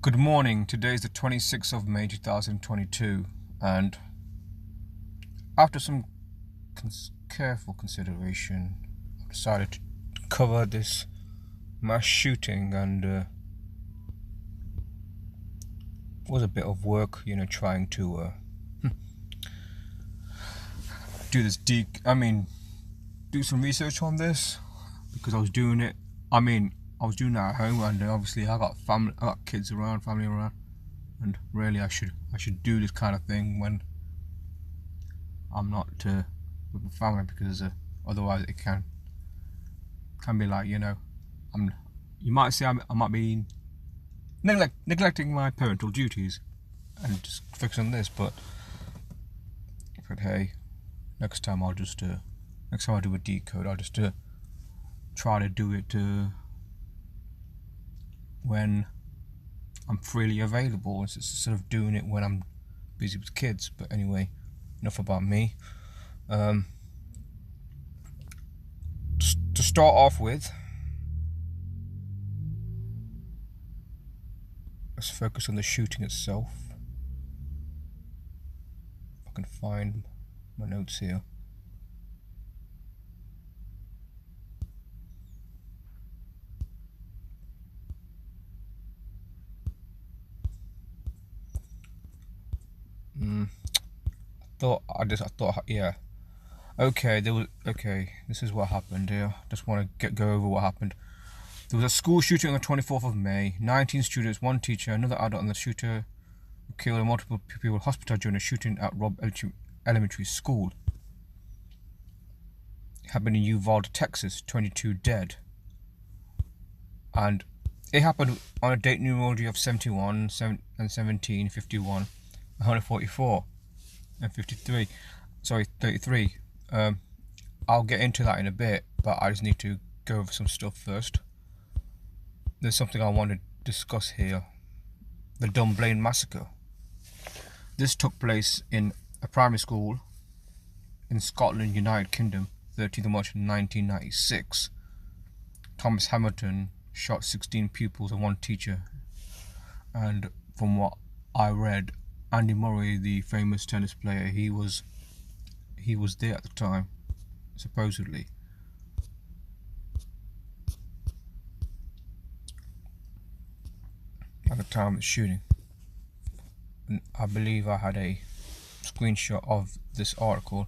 Good morning. Today is the 26th of May 2022, and after some careful consideration, I decided to cover this mass shooting, and it was a bit of work, trying to do this do some research on this, because I was doing it. I was doing it at home, and obviously I got kids around, family around, and really I should do this kind of thing when I'm not with my family, because otherwise it can be like, you might say I might be neglecting my parental duties and just focus on this, but hey, next time I do a decode, I'll just try to do it when I'm freely available, instead of doing it when I'm busy with kids. But anyway, enough about me. To start off with, let's focus on the shooting itself. If I can find my notes here. Yeah. Okay, this is what happened here. Just want to go over what happened. There was a school shooting on the 24th of May. 19 students, one teacher, another adult, and the shooter were killed, and multiple people were hospitalized during a shooting at Robb Elementary School. It happened in Uvalde, Texas. 22 dead. And it happened on a date numerology of 71, 17, 51, 144, and 53. Sorry, 33. I'll get into that in a bit, but I just need to go over some stuff first. There's something I want to discuss here. The Dunblane Massacre. This took place in a primary school in Scotland, United Kingdom, 13th of March 1996. Thomas Hamilton shot 16 pupils and one teacher. And from what I read, Andy Murray, the famous tennis player, he was there at the time, supposedly. At the time of the shooting. And I believe I had a screenshot of this article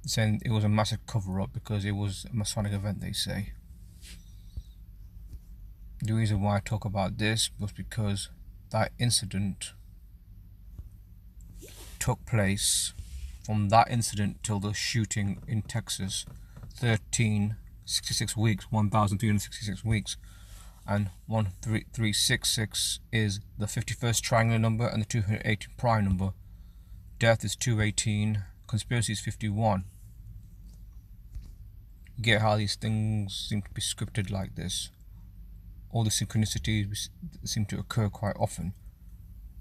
saying it was a massive cover-up because it was a Masonic event, they say. The reason why I talk about this was because that incident took place from that incident till the shooting in Texas, 1,366 weeks, and 1366 is the 51st triangular number and the 218 prime number. Death is 218, conspiracy is 51. You get how these things seem to be scripted like this. All the synchronicities seem to occur quite often.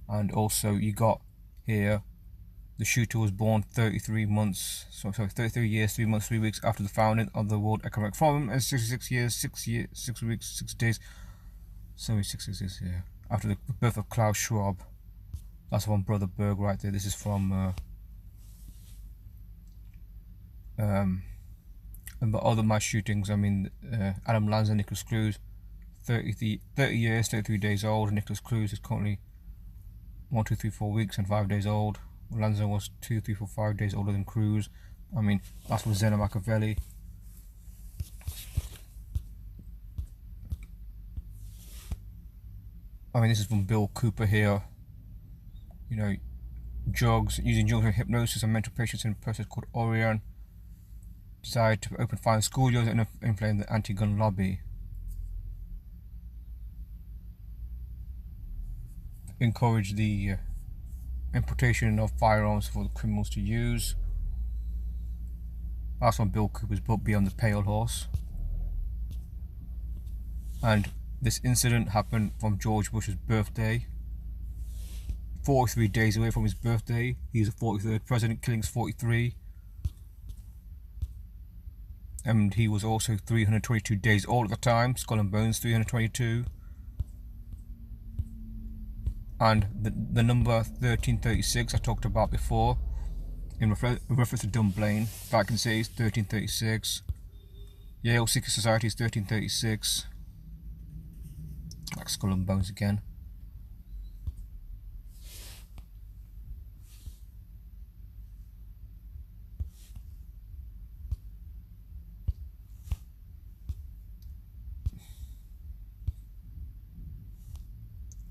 And also you got here, the shooter was born 33 years, 3 months, 3 weeks after the founding of the World Economic Forum, and 66 years, 6 weeks, 6 days, 76 years here, after the birth of Klaus Schwab. That's one Brother Berg right there. This is from and other mass shootings. Adam Lanza and Nicholas Cruz, 30 years, 33 days old. Nicholas Cruz is currently 1, 2, 3, 4 weeks and 5 days old. Lanza was 2, 3, 4, 5 days older than Cruz. That's with Zena Machiavelli. This is from Bill Cooper here. Using drugs and hypnosis and mental patients in a process called Orion. Decided to open fire in schoolyards and inflame the anti-gun lobby. Encourage the importation of firearms for the criminals to use. That's on Bill Cooper's book, Beyond the Pale Horse. And this incident happened from George Bush's birthday. 43 days away from his birthday. He's the 43rd president, Killings 43. And he was also 322 days old at the time. Skull and Bones 322. And the number 1336 I talked about before, in reference to Dunblane, that I can say is 1336. Yale Secret Society is 1336. Like Skull and Bones again.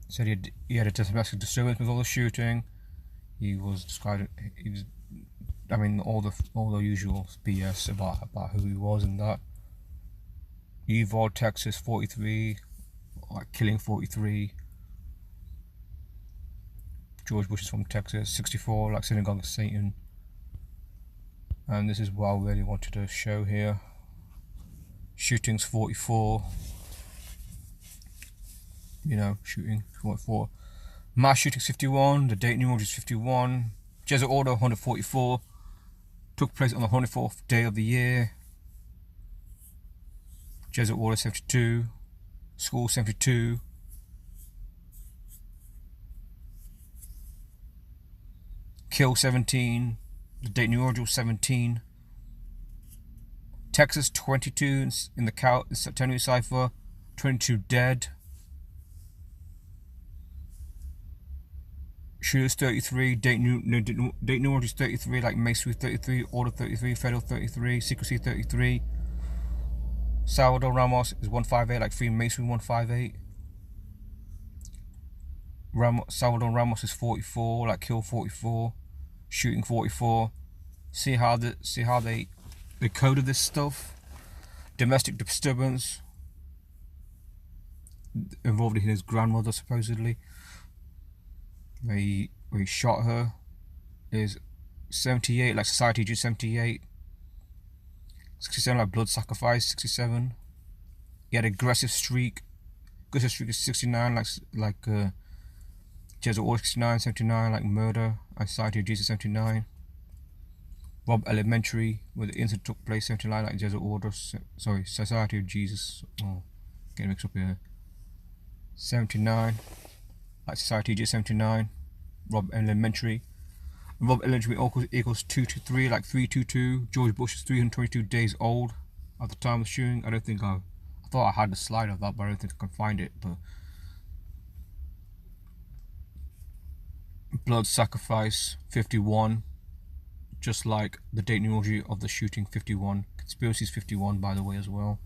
Said he had a domestic disturbance with all the shooting. He was described. He was, I mean, all the usual BS about who he was and that. Uvalde, Texas, 43, like killing 43. George Bush is from Texas, 64, like Synagogue of Satan. And this is what I really wanted to show here. Shootings 44. You know, shooting 44. Mass shootings 51. The date numerology is 51. Jesuit order 144. Took place on the 104th day of the year. Jesuit order 72. School 72. Kill 17. The date numerology was 17. Texas 22 in the September cipher. 22 dead. Shooters 33, date numerology is 33, like Masonry 33, Order 33, Federal 33, Secrecy 33. Salvador Ramos is 158, like Freemasonry 158. Salvador Ramos is 44, like Kill 44, Shooting 44. See how they coded this stuff. Domestic disturbance involved in his grandmother supposedly. Where he shot her is 78, like Society G 78. 67, like Blood Sacrifice 67. He had aggressive streak. Aggressive streak is 69, like Jesuit Order 69, 79, like Murder. And Society of Jesus 79. Robb Elementary, where the incident took place 79, like Jesuit Order. Sorry, Society of Jesus. Oh, getting mixed up here. 79. Like Society G 79, Robb Elementary. Robb Elementary equals 223, like 322. George Bush is 322 days old at the time of the shooting. I thought I had the slide of that, but I don't think I can find it. But Blood Sacrifice 51, just like the date numerology of the shooting 51. Conspiracies 51, by the way, as well.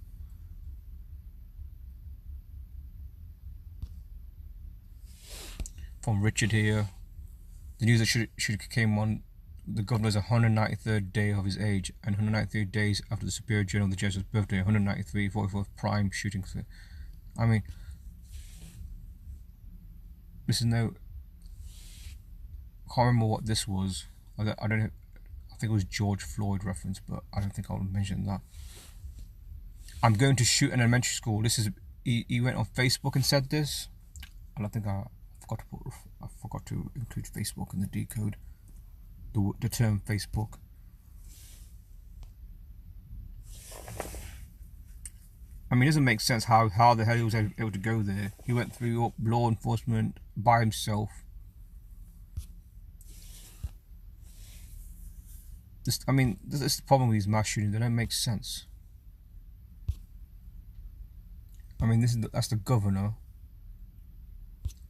From Richard here. The news that shooting came on the governor's 193rd day of his age and 193 days after the Superior General of the Jesuits' birthday, 193, 44th prime shooting. I mean, this is no. I can't remember what this was. I don't know. I think it was George Floyd reference, but I don't think I'll mention that. I'm going to shoot an elementary school. This is he went on Facebook and said this, and I think I forgot to include Facebook in the decode. The term Facebook. I mean, it doesn't make sense how the hell he was able to go there. He went through law enforcement by himself. This is the problem with these mass shootings. They don't make sense. I mean, that's the governor.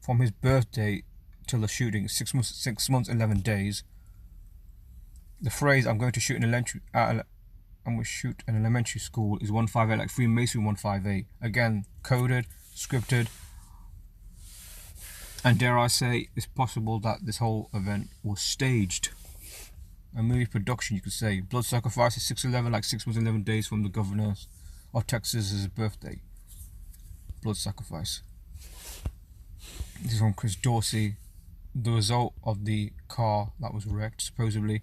From his birthday till the shooting, 6 months, 11 days. The phrase "I'm going to shoot an elementary school" is 158, like Freemasonry 158. Again, coded, scripted, and dare I say, it's possible that this whole event was staged. A movie production, you could say. Blood Sacrifice is 6/11, like 6 months, 11 days from the governor of Texas's birthday. Blood Sacrifice. This is from Chris Dorsey. The result of the car that was wrecked, supposedly,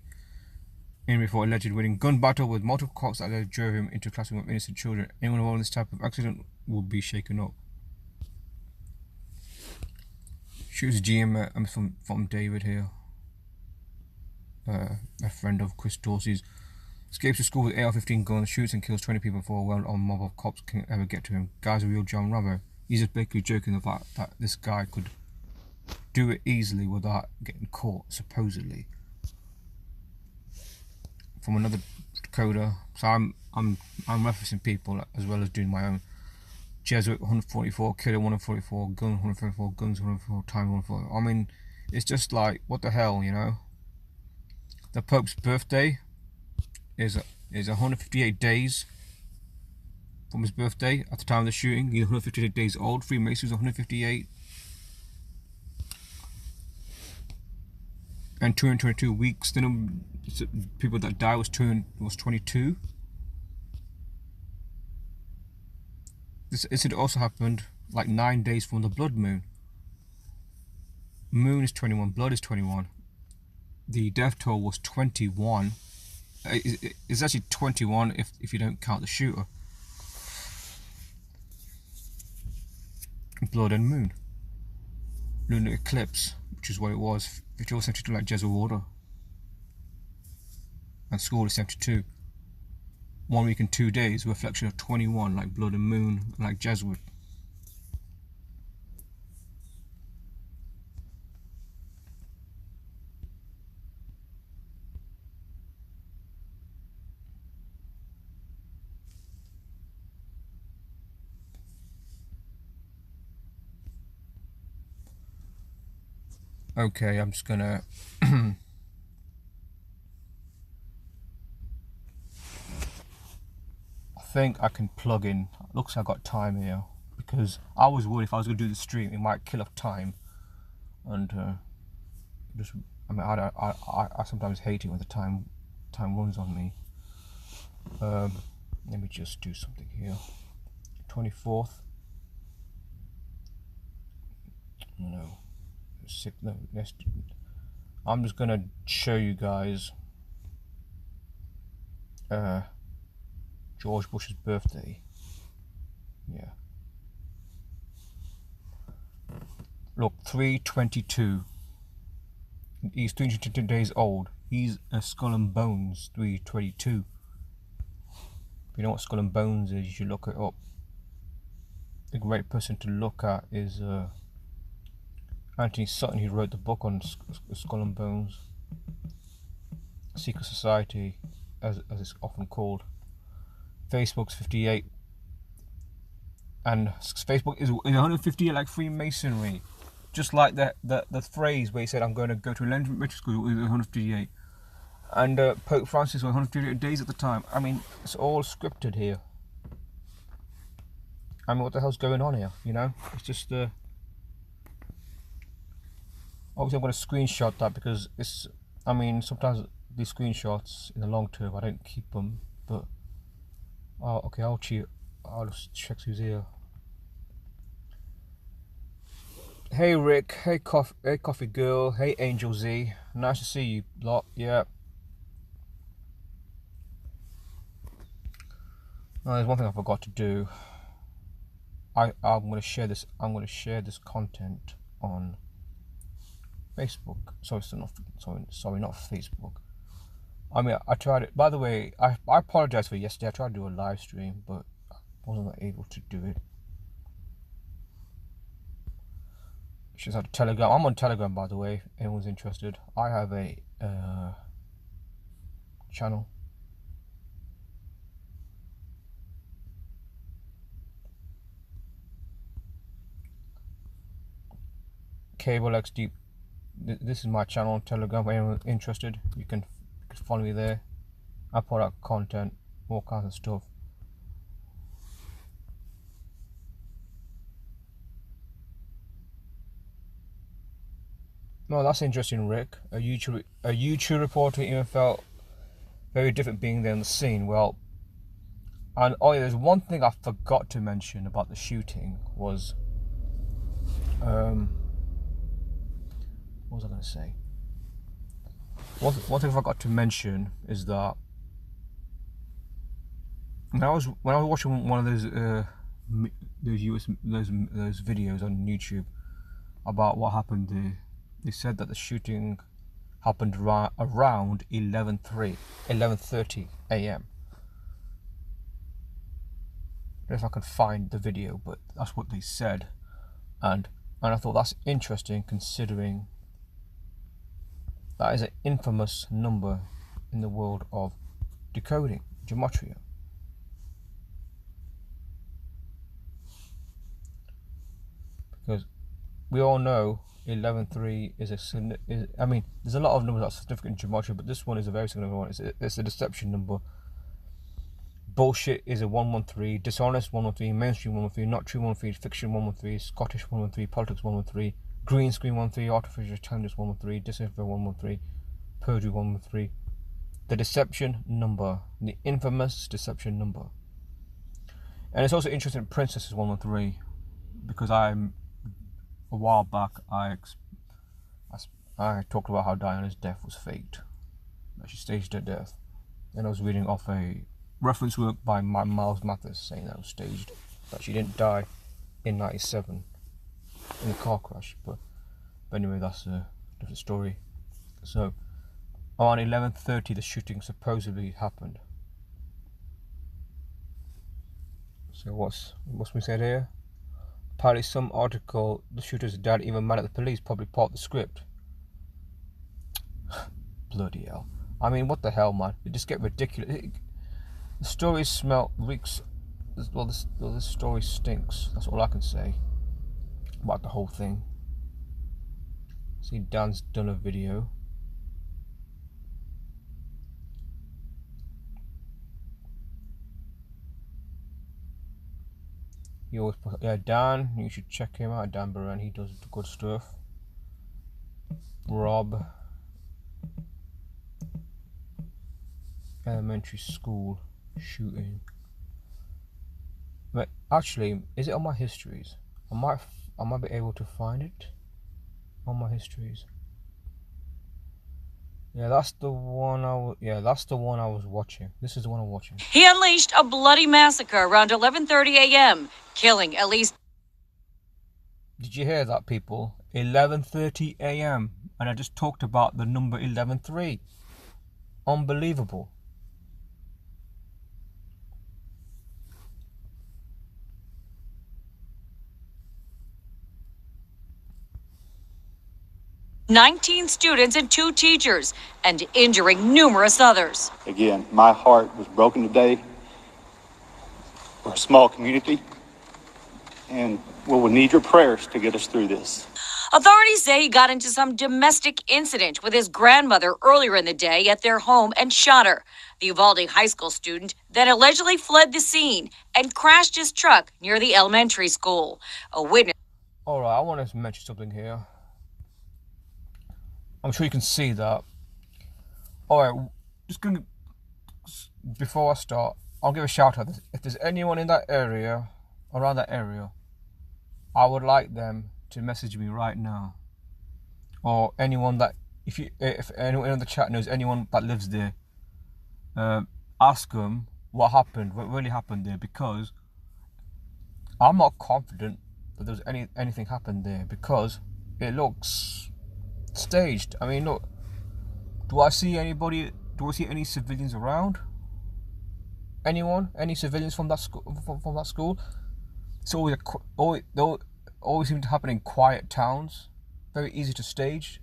in before alleged winning gun battle with multiple cops that drove him into a classroom of innocent children. Anyone involved in this type of accident will be shaken up. Shoots GM from David here. A friend of Chris Dorsey's. Escapes to school with AR-15 guns, shoots and kills 20 people before a well-armed mob of cops can ever get to him. Guy's a real John Rambo. He's just basically joking about that this guy could do it easily without getting caught, supposedly, from another coder. So I'm referencing people as well as doing my own. Jesuit 144, Killer 144, Gun 144, Guns 144, Time 144. I mean, it's just like, what the hell, you know? The Pope's birthday is 158 days from his birthday at the time of the shooting. He's 158 days old. Freemasons 158. And 222 weeks. The number people that died was 22. This incident also happened like 9 days from the blood moon. Moon is 21, blood is 21. The death toll was 21. It's actually 21 if you don't count the shooter. Blood and moon. Lunar eclipse, which is what it was. 54, 72 like Jesuit order. And score is 72. 1 week and 2 days, reflection of 21 like blood and moon, like Jesuit. Okay, I'm just gonna I think I can plug in. Looks like I got time here, because I was worried if I was gonna do the stream it might kill off time, and I mean I sometimes hate it when the time runs on me. Let me just do something here. 24th. No. I'm just gonna show you guys George Bush's birthday. Yeah. Look, 322. He's 322 days old. He's a Skull and Bones 322. If you know what Skull and Bones is, you should look it up. A great person to look at is Anthony Sutton, who wrote the book on Skull and Bones. Secret Society, as it's often called. Facebook's 58, and Facebook is 158 like Freemasonry, just like the phrase where he said I'm going to go to elementary school is 158, and Pope Francis was 158 days at the time. I mean, it's all scripted here. I mean, what the hell's going on here? You know, it's just obviously I'm going to screenshot that because it's. I mean, sometimes these screenshots in the long term I don't keep them, but. Oh, okay, I'll just check who's here. Hey Rick, hey Coffee Girl, hey Angel Z. Nice to see you lot, yeah. Now, there's one thing I forgot to do. I'm gonna share this content on Facebook. Sorry, not Facebook. I mean, I tried it. By the way, I apologize for yesterday. I tried to do a live stream, but I wasn't able to do it. Just had a Telegram. I'm on Telegram, by the way. If anyone's interested, I have a channel. Cable XD. This is my channel on Telegram. If anyone's interested, you can follow me there. I put out content, all kinds of stuff. No, that's interesting, Rick. A YouTube reporter even felt very different being there on the scene. Well, and oh yeah, there's one thing I forgot to mention about the shooting was what was I going to say? One thing I forgot to mention is that when I was watching one of those videos on YouTube about what happened there, they said that the shooting happened around 11:30 a.m. I don't know if I can find the video, but that's what they said, and And I thought that's interesting, considering that is an infamous number in the world of decoding, gematria. Because we all know 11.3 is I mean, there's a lot of numbers that are significant in gematria, but this one is a very significant one. It's a deception number. Bullshit is a 113, dishonest 113, mainstream 113, not true 113, fiction 113, Scottish 113, politics 113, green screen 113, artificial intelligence 113, disinfo 113, perjury 113. The deception number, the infamous deception number. And it's also interesting, Princess is 113, because a while back I talked about how Diana's death was faked, that she staged her death, and I was reading off a reference work by Miles Mathis saying that it was staged, that she didn't die in 97 in a car crash. But anyway, that's a different story. So around 11:30 the shooting supposedly happened. So what's been said here? Apparently some article, the shooter's dad even mad at the police, probably part of the script. Bloody hell. I mean, what the hell, man? It just get ridiculous. The story reeks. Well, this story stinks. That's all I can say about the whole thing. See, Dan's done a video. He always put, yeah, Dan. You should check him out, Dan Baran. He does good stuff. Robb. Elementary school shooting. But actually, is it on my histories? I might be able to find it on my histories. Yeah, that's the one I was watching. This is the one I'm watching. He unleashed a bloody massacre around 11:30 a.m., killing at least. Did you hear that, people? 11:30 a.m. and I just talked about the number 11.3. Unbelievable. "19 students and 2 teachers, and injuring numerous others." Again, my heart was broken today. We're a small community, and we will need your prayers to get us through this. Authorities say he got into some domestic incident with his grandmother earlier in the day at their home and shot her. The Uvalde high school student then allegedly fled the scene and crashed his truck near the elementary school. A witness. All right, I want to mention something here. I'm sure you can see that. Alright, before I start, I'll give a shout out. If there's anyone in that area, around that area, I would like them to message me right now. Or anyone that, if anyone in the chat knows anyone that lives there, ask them what happened, what really happened there, because I'm not confident that there's anything happened there, because it looks staged. I mean, look, do I see any civilians around? Any civilians from that school? From that school? It's always seem to happen in quiet towns. Very easy to stage.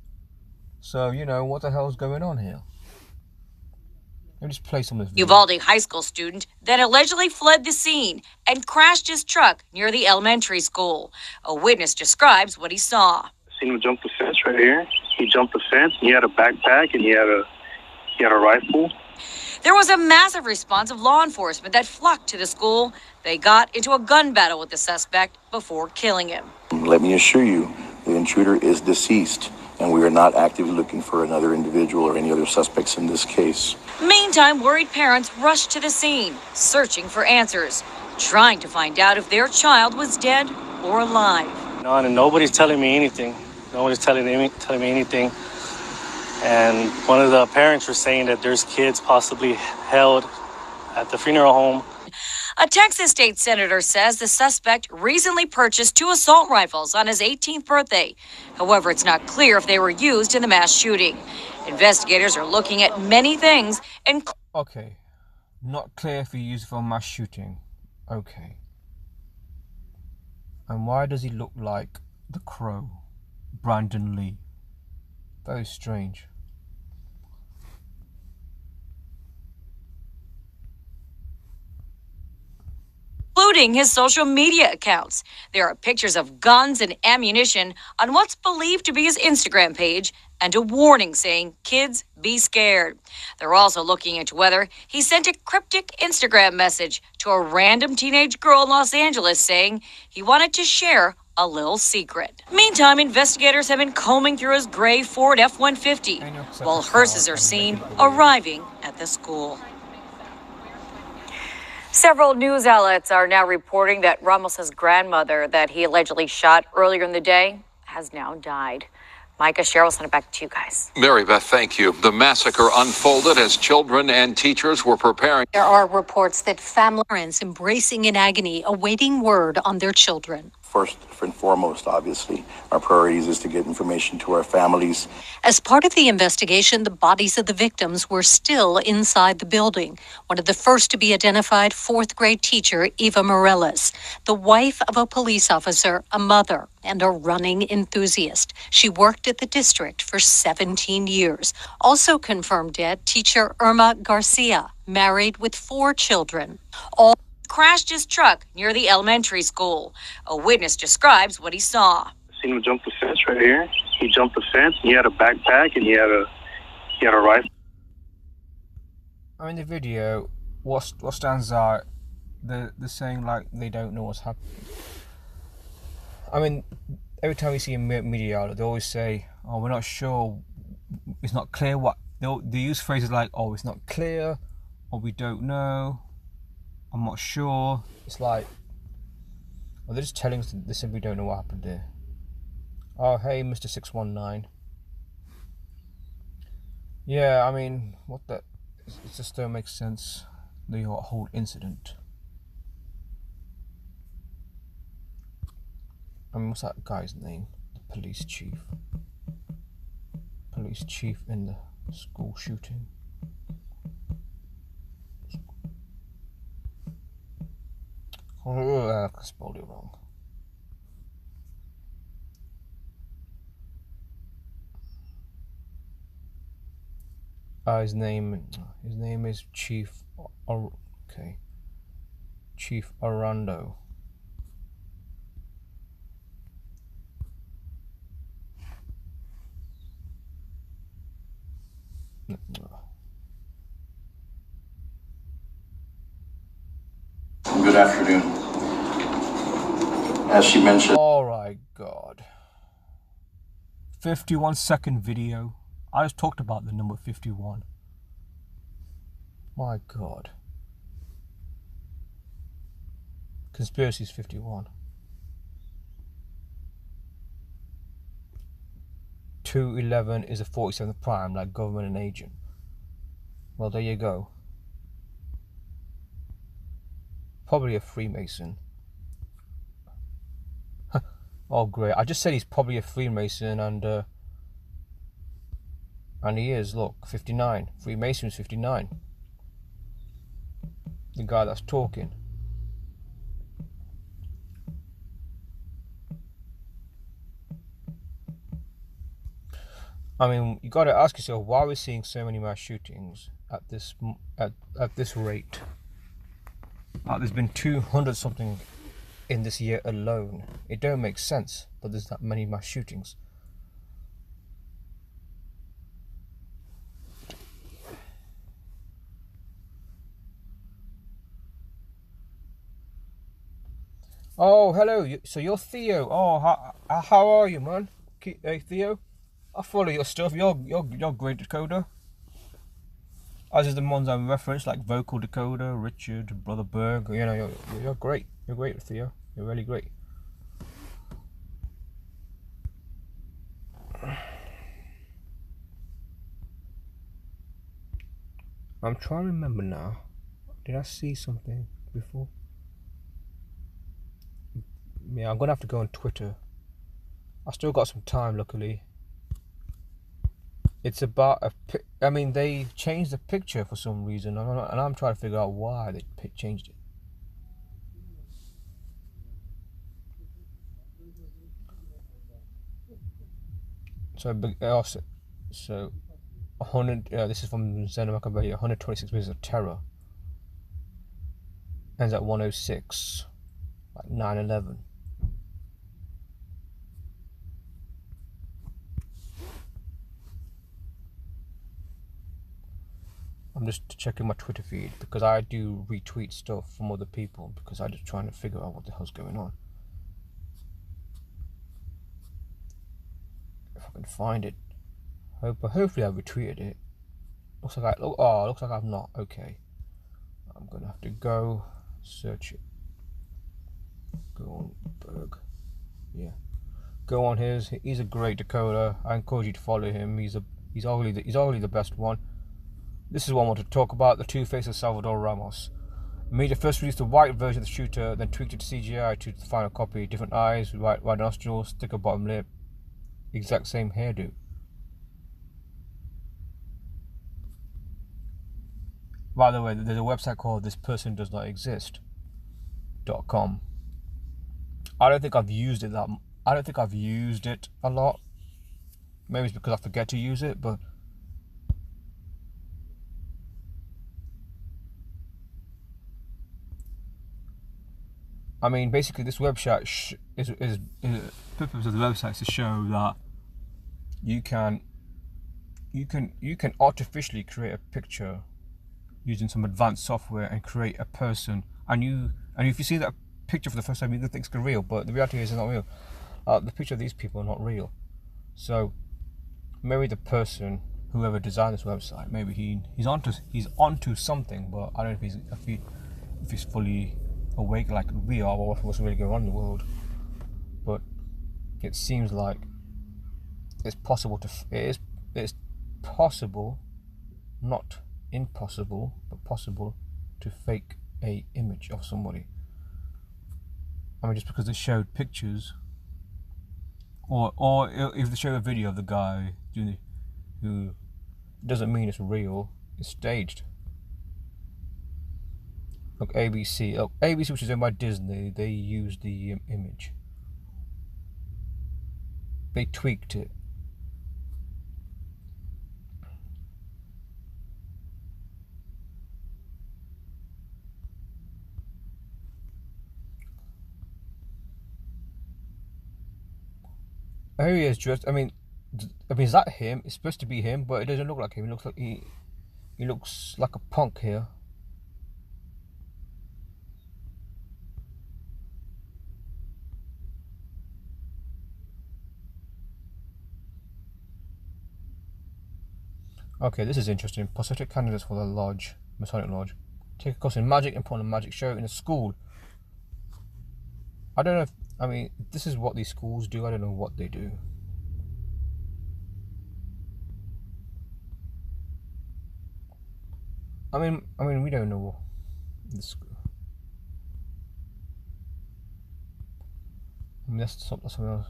So, you know, what the hell is going on here? Let me just play some of this video. Uvalde high school student then allegedly fled the scene and crashed his truck near the elementary school. A witness describes what he saw. Seen him jump the fence right here. He jumped the fence. He had a backpack and he had a rifle. There was a massive response of law enforcement that flocked to the school. They got into a gun battle with the suspect before killing him. Let me assure you, the intruder is deceased, and we are not actively looking for another individual or any other suspects in this case. Meantime, worried parents rushed to the scene, searching for answers, trying to find out if their child was dead or alive. No, and nobody's telling me anything. Nobody's telling me anything. And one of the parents were saying that there's kids possibly held at the funeral home. A Texas state senator says the suspect recently purchased 2 assault rifles on his 18th birthday. However, it's not clear if they were used in the mass shooting. Investigators are looking at many things. Okay, not clear if he used it for a mass shooting. Okay. And why does he look like The Crow, Brandon Lee. Very strange. Including his social media accounts. There are pictures of guns and ammunition on what's believed to be his Instagram page and a warning saying, "Kids, be scared." They're also looking into whether he sent a cryptic Instagram message to a random teenage girl in Los Angeles saying he wanted to share a little secret. Meantime, investigators have been combing through his gray Ford F-150 while hearses are seen arriving at the school. Several news outlets are now reporting that Ramos's grandmother that he allegedly shot earlier in the day has now died. Micah, Cheryl, send it back to you guys. Mary Beth, thank you. The massacre unfolded as children and teachers were preparing. There are reports that parents embracing in agony, awaiting word on their children. First and foremost, obviously, our priorities is to get information to our families. As part of the investigation, the bodies of the victims were still inside the building. One of the first to be identified, fourth grade teacher Eva Morales, the wife of a police officer, a mother, and a running enthusiast. She worked at the district for 17 years. Also confirmed dead, teacher Irma Garcia, married with 4 children. All Crashed his truck near the elementary school. A witness describes what he saw. Seen him jump the fence right here. He jumped the fence. He had a backpack and he had a rifle. In the video, what stands out, they're saying like they don't know what's happening. Every time we see a media, they always say, "Oh, we're not sure. It's not clear what." They use phrases like, "Oh, it's not clear," or "We don't know," "I'm not sure." It's like, well, they're just telling us they simply don't know what happened there. Oh, hey, Mr. 619. Yeah, what the... It just don't make sense, the whole incident. What's that guy's name? The police chief. Police chief in the school shooting. I spelled it wrong. His name is Chief. Okay, Chief Arando. Good afternoon. As she mentioned. Alright, God. 51-second video. I just talked about the number 51. My God. Conspiracy is 51. 211 is a 47th prime, like government and agent. Well, there you go. Probably a Freemason. Oh, great. I just said he's probably a Freemason, and he is. Look, 59. Freemason is 59. The guy that's talking. You got to ask yourself, why are we seeing so many mass shootings at this rate? There's been 200 something in this year alone. It don't make sense that there's that many mass shootings. Oh, hello. So you're Theo. Oh, how are you, man? Hey, Theo. I follow your stuff. You're great decoder. As is the ones I referenced, like Vocal Decoder, Richard, Brother Berg. You're great. You're great, Theo. You're really great. I'm trying to remember now. Did I see something before? Yeah, I'm gonna have to go on Twitter. I still got some time, luckily. It's about they changed the picture for some reason, and I'm trying to figure out why they changed it. So 100. This is from Zena Maccabee. 126 Minutes of Terror. Ends at 106. Like 9/11. I'm just checking my Twitter feed because I do retweet stuff from other people because I'm just trying to figure out what the hell's going on. If I can find it, hopefully I retweeted it. Looks like looks like I've not. Okay, I'm gonna have to go search it. Go on Berg. Yeah, go on his. He's a great decoder. I encourage you to follow him. He's arguably the best one. This is what I want to talk about, the Two-Face of Salvador Ramos. Media first released a white version of the shooter, then tweaked it to CGI to the final copy. Different eyes, white nostrils, thicker bottom lip, exact same hairdo. By the way, there's a website called thispersondoesnotexist.com. I don't think I've used it a lot. Maybe it's because I forget to use it, but I mean, basically, this website is the purpose of the website is to show that you can artificially create a picture using some advanced software and create a person, and if you see that picture for the first time, you think it's real, but the reality is it's not real. The picture of these people are not real. So maybe the person, whoever designed this website, maybe he's onto something, but I don't know if he's fully awake like we are, or what's really going on in the world. But it seems like it's possible not impossible, but possible to fake a image of somebody. I mean, just because they showed pictures, or if they show a video of the guy who doesn't mean it's real, it's staged. Look, ABC, which is owned by Disney, they used the image. They tweaked it. Here he is dressed. I mean, is that him? It's supposed to be him, but it doesn't look like him. It looks like he looks like a punk here. Okay, this is interesting. Prospective candidates for the lodge, Masonic Lodge. Take a course in magic and put on a magic show in a school. I don't know if, I mean, this is what these schools do. I don't know what they do. I mean, we don't know this. I mean, that's something else.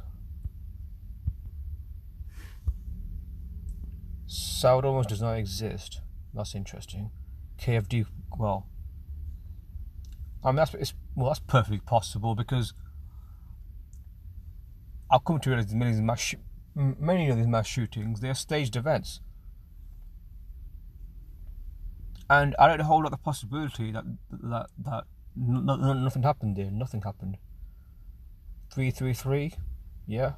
Salvador almost does not exist. That's interesting. KFD, well, I mean that's perfectly possible, because I've come to realize many of these mass shootings, they're staged events, and I don't hold out the possibility that nothing happened there. Nothing happened. 333, yeah.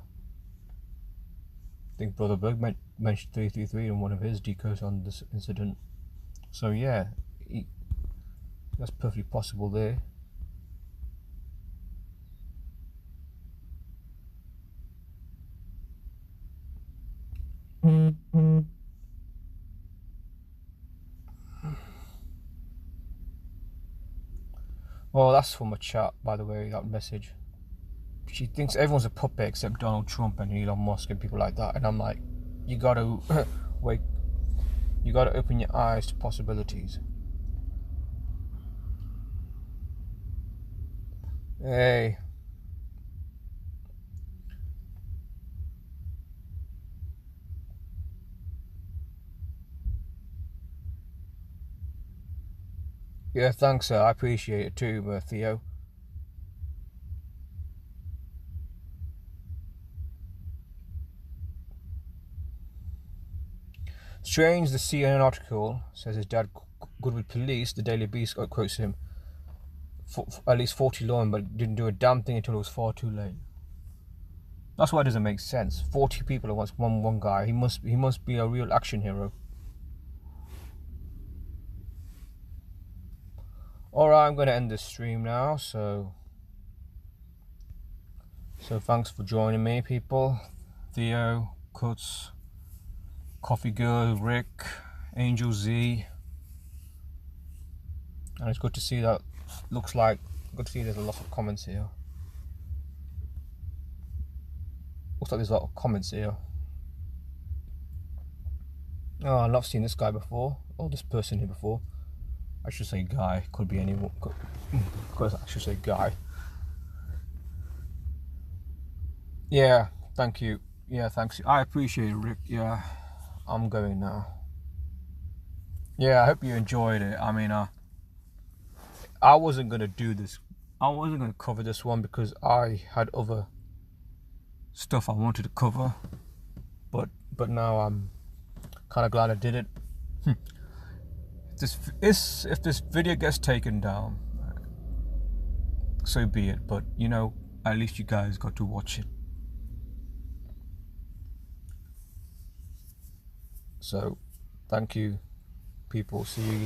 I think Brother Berg mentioned 333 in one of his decodes on this incident. So yeah, that's perfectly possible there. Well, that's from a chat, by the way, that message. She thinks everyone's a puppet except Donald Trump and Elon Musk and people like that, and I'm like, you gotta wait, you gotta open your eyes to possibilities. Hey. Yeah, thanks, sir. I appreciate it too, Theo. Strange, the CNN article says his dad good with police. The Daily Beast quotes him for at least 40 law, but didn't do a damn thing until it was far too late. That's why it doesn't make sense. 40 people at once, one guy. He must be a real action hero. Alright, I'm gonna end this stream now, so thanks for joining me, people. Theo, Cuts, Coffee Girl, Rick, Angel Z. And it's good to see that good to see there's a lot of comments here. Looks like there's a lot of comments here. Oh, I've not seen this guy before. Oh, this person here before. I should say guy. Could be anyone. I should say guy. Yeah, thank you. Yeah, thanks. I appreciate it, Rick. Yeah, I'm going now. Yeah, I hope you enjoyed it. I mean, I wasn't gonna do this. I wasn't gonna cover this one because I had other stuff I wanted to cover. But now I'm kind of glad I did it. If this video gets taken down, so be it. But you know, at least you guys got to watch it. So, thank you, people. See you.